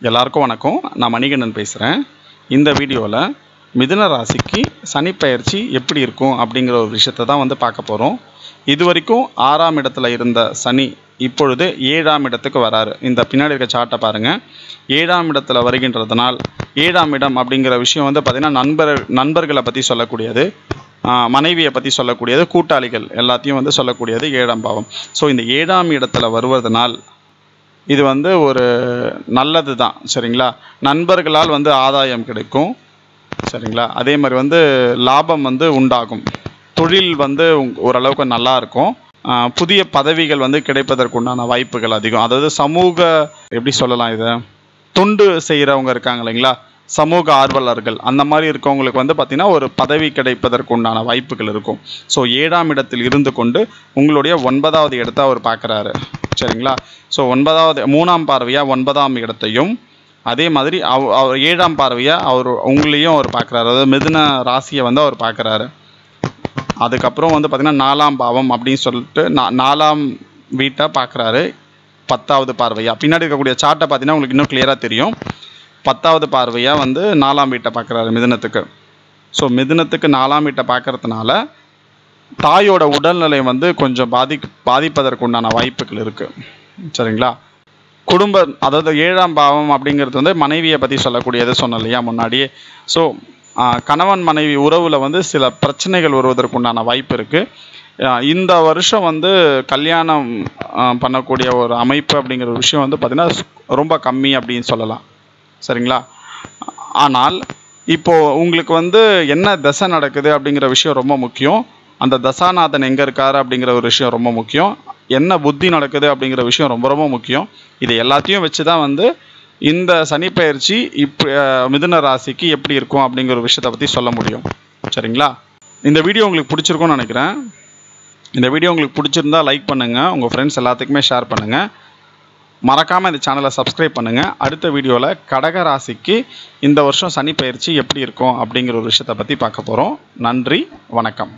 எல்லாருக்கும் வணக்கம். நான் மணிகண்டன் பேசுகிறேன். இந்த வீடியோவில் மிதுன ராசிக்கு சனி பெயர்ச்சி எப்படி இருக்கும் அப்படிங்கிற ஒரு விஷயத்தை தான் வந்து பார்க்க போகிறோம். இது வரைக்கும் 6ஆம் இடத்துல இருந்த சனி இப்பொழுது 7ஆம் இடத்துக்கு வராரு. இந்த பின்னாடி இருக்க சார்ட்டை பாருங்கள். 7ஆம் இடத்துல வருகின்றதுனால் 7ஆம் இடம் அப்படிங்கிற விஷயம் வந்து பார்த்திங்கன்னா நண்பர்களை பற்றி சொல்லக்கூடியது, மனைவியை பற்றி சொல்லக்கூடியது, கூட்டாளிகள் எல்லாத்தையும் வந்து சொல்லக்கூடியது 7ஆம் பாவம். ஸோ இந்த 7ஆம் இடத்துல வருவதனால் இது வந்து ஒரு நல்லது தான், சரிங்களா. நண்பர்களால் வந்து ஆதாயம் கிடைக்கும், சரிங்களா. அதே மாதிரி வந்து லாபம் வந்து உண்டாகும், தொழில் வந்து ஓரளவுக்கு நல்லா இருக்கும், புதிய பதவிகள் வந்து கிடைப்பதற்குண்டான வாய்ப்புகள் அதிகம். அதாவது சமூக எப்படி சொல்லலாம், இதை தொண்டு செய்கிறவங்க இருக்காங்க இல்லைங்களா, சமூக ஆர்வலர்கள், அந்த மாதிரி இருக்கவங்களுக்கு வந்து பார்த்திங்கன்னா ஒரு பதவி கிடைப்பதற்குண்டான வாய்ப்புகள் இருக்கும். ஸோ 7ஆம் இடத்தில் இருந்து கொண்டு உங்களுடைய 9வது இடத்தை அவர் பார்க்குறாரு, சரிங்களா. ஸோ 3ஆம் பார்வையாக 9ஆம் இடத்தையும், அதே மாதிரி அவர் 7ஆம் பார்வையாக அவர் உங்களையும் அவர் பார்க்குறாரு. அதாவது மிதுன ராசியை வந்து அவர் பார்க்குறாரு. அதுக்கப்புறம் வந்து பார்த்திங்கன்னா 4ஆம் பாவம் அப்படின்னு சொல்லிட்டு 4ஆம் வீட்டை பார்க்குறாரு 10வது பார்வையாக. பின்னாடி இருக்கக்கூடிய சார்ட்டை பார்த்தீங்கன்னா உங்களுக்கு இன்னும் கிளியராக தெரியும். 10வது பார்வையாக வந்து 4ஆம் வீட்டை பார்க்குறாரு மிதுனத்துக்கு. ஸோ மிதுனத்துக்கு 4ஆம் வீட்டை பார்க்கறதுனால தாயோட உடல்நிலை வந்து கொஞ்சம் பாதிப்பதற்குண்டான வாய்ப்புகள் இருக்குது, சரிங்களா. அதாவது 7ஆம் பாவம் அப்படிங்கிறது வந்து மனைவியை பற்றி சொல்லக்கூடியது சொன்னோம் இல்லையா முன்னாடியே. ஸோ கணவன் மனைவி உறவில் வந்து சில பிரச்சனைகள் வருவதற்குண்டான வாய்ப்பு இருக்குது. இந்த வருஷம் வந்து கல்யாணம் பண்ணக்கூடிய ஒரு அமைப்பு அப்படிங்கிற ஒரு விஷயம் வந்து பார்த்திங்கன்னா ரொம்ப கம்மி அப்படின்னு சொல்லலாம், சரிங்களா. ஆனால் இப்போது உங்களுக்கு வந்து என்ன தசை நடக்குது அப்படிங்கிற விஷயம் ரொம்ப முக்கியம். அந்த தசாநாதன் எங்கே இருக்கார் அப்படிங்கிற ஒரு விஷயம் ரொம்ப முக்கியம். என்ன புத்தி நடக்குது அப்படிங்கிற விஷயம் ரொம்ப ரொம்ப முக்கியம். இது எல்லாத்தையும் வச்சு தான் வந்து இந்த சனிப்பெயர்ச்சி மிதுன ராசிக்கு எப்படி இருக்கும் அப்படிங்கிற ஒரு விஷயத்தை பற்றி சொல்ல முடியும், சரிங்களா. இந்த வீடியோ உங்களுக்கு பிடிச்சிருக்கும்னு நினைக்கிறேன். இந்த வீடியோ உங்களுக்கு பிடிச்சிருந்தா லைக் பண்ணுங்கள், உங்கள் ஃப்ரெண்ட்ஸ் எல்லாத்துக்குமே ஷேர் பண்ணுங்கள். மறக்காமல் இந்த சேனலை சப்ஸ்கிரைப் பண்ணுங்கள். அடுத்த வீடியோவில் கடக ராசிக்கு இந்த வருஷம் சனி பெயர்ச்சி எப்படி இருக்கும் அப்படிங்கிற ஒரு விஷயத்தை பற்றி பார்க்க போகிறோம். நன்றி, வணக்கம்.